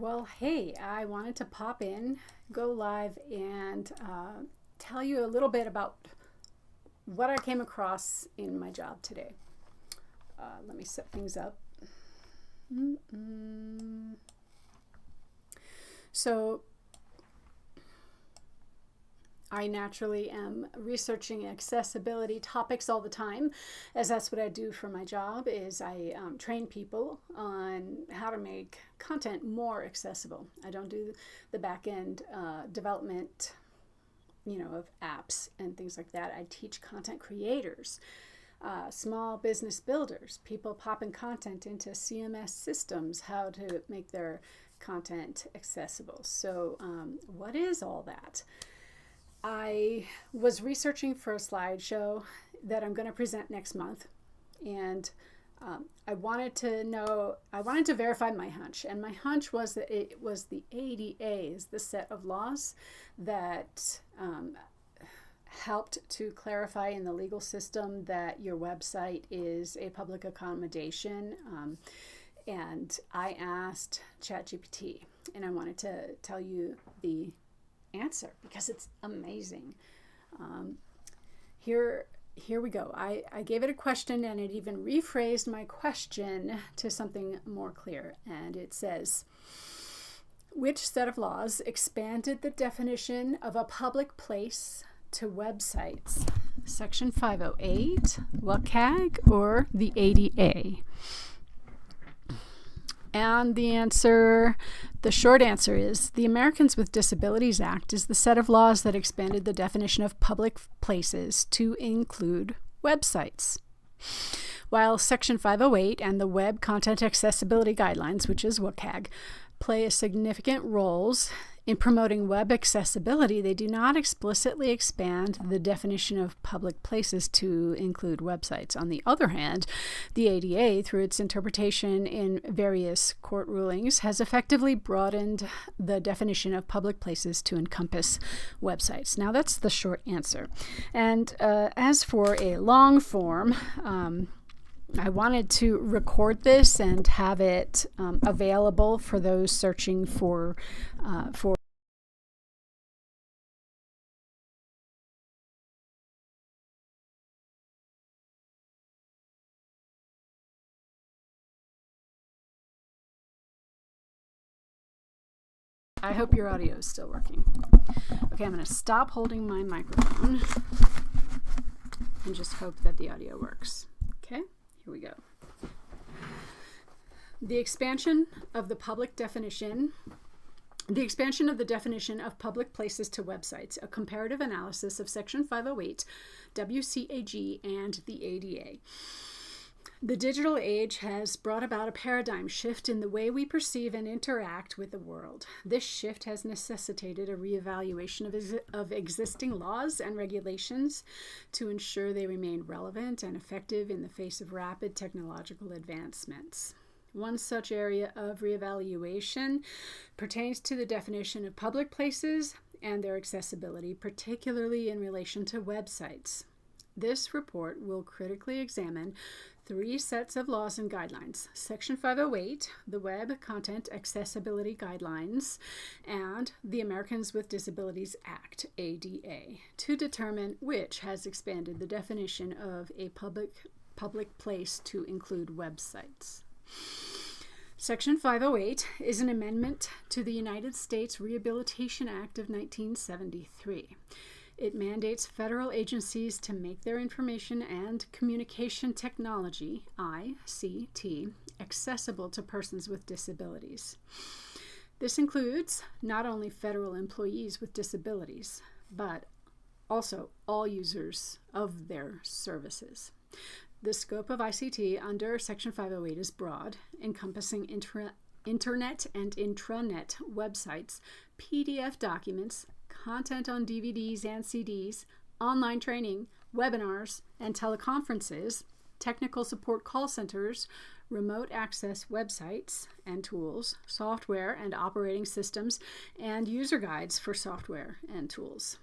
Well, hey, I wanted to pop in, go live, and tell you a little bit about what I came across in my job today. Let me set things up. So, I naturally am researching accessibility topics all the time, as that's what I do for my job. Is I train people on how to make content more accessible. I don't do the back end development, of apps and things like that. I teach content creators, small business builders, people popping content into CMS systems, how to make their content accessible. So, what is all that? I was researching for a slideshow that I'm going to present next month, and I wanted to verify my hunch, and my hunch was that it was the ADAs, the set of laws that helped to clarify in the legal system that your website is a public accommodation. And I asked ChatGPT, and I wanted to tell you the answer because it's amazing. Here we go. I gave it a question, and it even rephrased my question to something more clear. And it says, which set of laws expanded the definition of a public place to websites? Section 508, WCAG, or the ADA? And the short answer is the Americans with Disabilities Act is the set of laws that expanded the definition of public places to include websites. While Section 508 and the Web Content Accessibility Guidelines, which is WCAG, play a significant roles in promoting web accessibility, they do not explicitly expand the definition of public places to include websites. On the other hand, the ADA, through its interpretation in various court rulings, has effectively broadened the definition of public places to encompass websites. Now, that's the short answer. And as for a long form, I wanted to record this and have it available for those searching for. I hope your audio is still working. Okay, I'm going to stop holding my microphone and just hope that the audio works. Okay, here we go. The expansion of the definition of public places to websites, a comparative analysis of Section 508, WCAG, and the ADA. The digital age has brought about a paradigm shift in the way we perceive and interact with the world. This shift has necessitated a reevaluation of existing laws and regulations to ensure they remain relevant and effective in the face of rapid technological advancements. One such area of reevaluation pertains to the definition of public places and their accessibility, particularly in relation to websites. This report will critically examine 3 sets of laws and guidelines: Section 508, the Web Content Accessibility Guidelines, and the Americans with Disabilities Act, ADA, to determine which has expanded the definition of a public place to include websites. Section 508 is an amendment to the United States Rehabilitation Act of 1973. It mandates federal agencies to make their information and communication technology, ICT, accessible to persons with disabilities. This includes not only federal employees with disabilities, but also all users of their services. The scope of ICT under Section 508 is broad, encompassing internet and intranet websites, PDF documents, content on DVDs and CDs, online training, webinars and teleconferences, technical support call centers, remote access websites and tools, software and operating systems, and user guides for software and tools.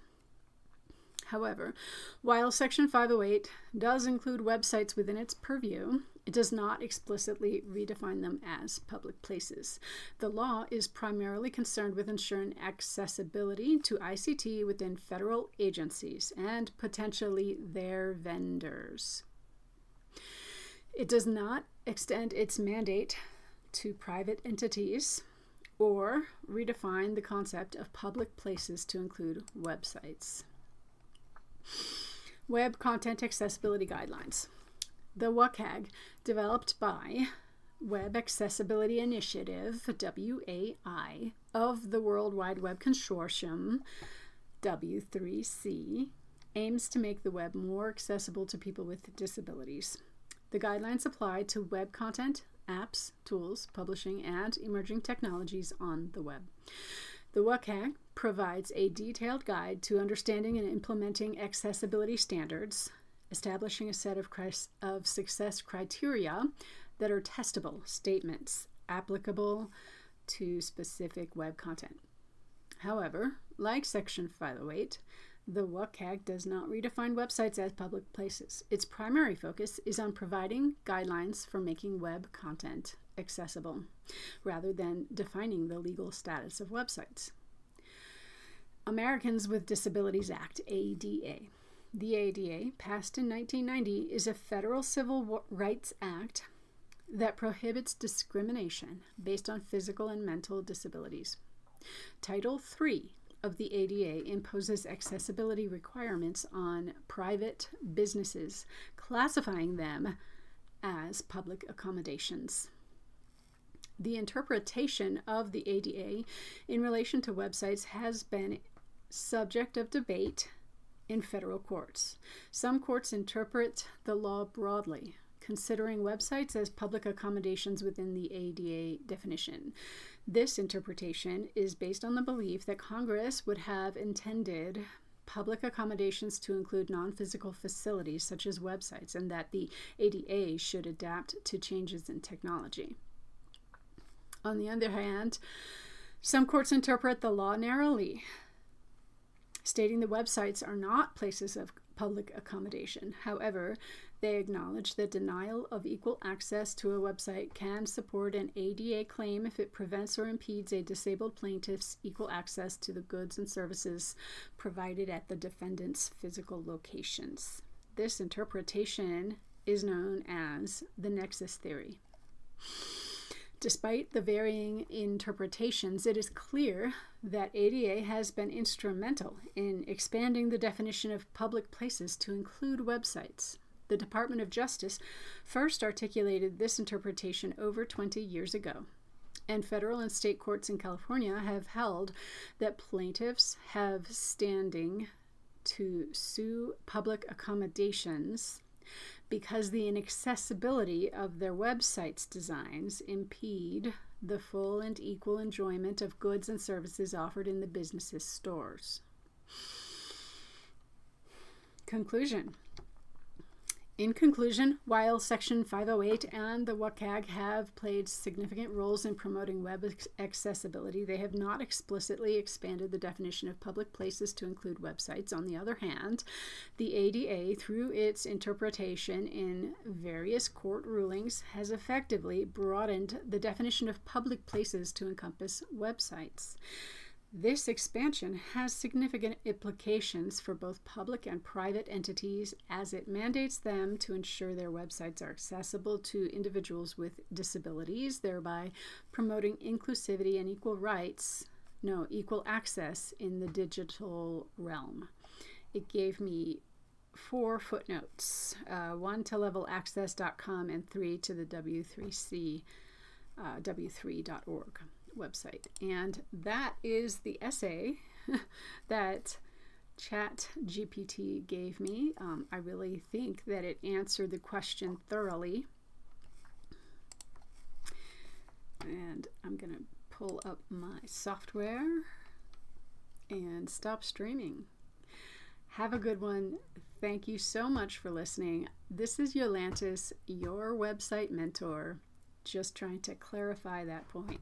However, while Section 508 does include websites within its purview, It does not explicitly redefine them as public places. The law is primarily concerned with ensuring accessibility to ICT within federal agencies and potentially their vendors. It does not extend its mandate to private entities or redefine the concept of public places to include websites. Web Content Accessibility Guidelines. The WCAG, developed by Web Accessibility Initiative, WAI, of the World Wide Web Consortium, W3C, aims to make the web more accessible to people with disabilities. The guidelines apply to web content, apps, tools, publishing, and emerging technologies on the web. The WCAG provides a detailed guide to understanding and implementing accessibility standards, establishing a set of success criteria that are testable statements applicable to specific web content. However, like Section 508, the WCAG does not redefine websites as public places. Its primary focus is on providing guidelines for making web content accessible, rather than defining the legal status of websites. Americans with Disabilities Act, ADA. The ADA, passed in 1990, is a federal civil rights act that prohibits discrimination based on physical and mental disabilities. Title III of the ADA imposes accessibility requirements on private businesses, classifying them as public accommodations. The interpretation of the ADA in relation to websites has been subject of debate in federal courts. Some courts interpret the law broadly, considering websites as public accommodations within the ADA definition. This interpretation is based on the belief that Congress would have intended public accommodations to include non-physical facilities such as websites, and that the ADA should adapt to changes in technology. On the other hand, some courts interpret the law narrowly, stating that websites are not places of public accommodation. However, they acknowledge that denial of equal access to a website can support an ADA claim if it prevents or impedes a disabled plaintiff's equal access to the goods and services provided at the defendant's physical locations. This interpretation is known as the nexus theory. Despite the varying interpretations, it is clear that ADA has been instrumental in expanding the definition of public places to include websites. The Department of Justice first articulated this interpretation over 20 years ago, and federal and state courts in California have held that plaintiffs have standing to sue public accommodations because the inaccessibility of their websites' designs impede the full and equal enjoyment of goods and services offered in the business's stores. Conclusion. In conclusion, while Section 508 and the WCAG have played significant roles in promoting web accessibility, they have not explicitly expanded the definition of public places to include websites. On the other hand, the ADA, through its interpretation in various court rulings, has effectively broadened the definition of public places to encompass websites. This expansion has significant implications for both public and private entities, as it mandates them to ensure their websites are accessible to individuals with disabilities, thereby promoting inclusivity and equal access in the digital realm. It gave me 4 footnotes, 1 to levelaccess.com and 3 to the W3C, w3.org. website. And that is the essay that ChatGPT gave me. I really think that it answered the question thoroughly. And I'm going to pull up my software and stop streaming. Have a good one. Thank you so much for listening. This is Yolantis, your website mentor, just trying to clarify that point.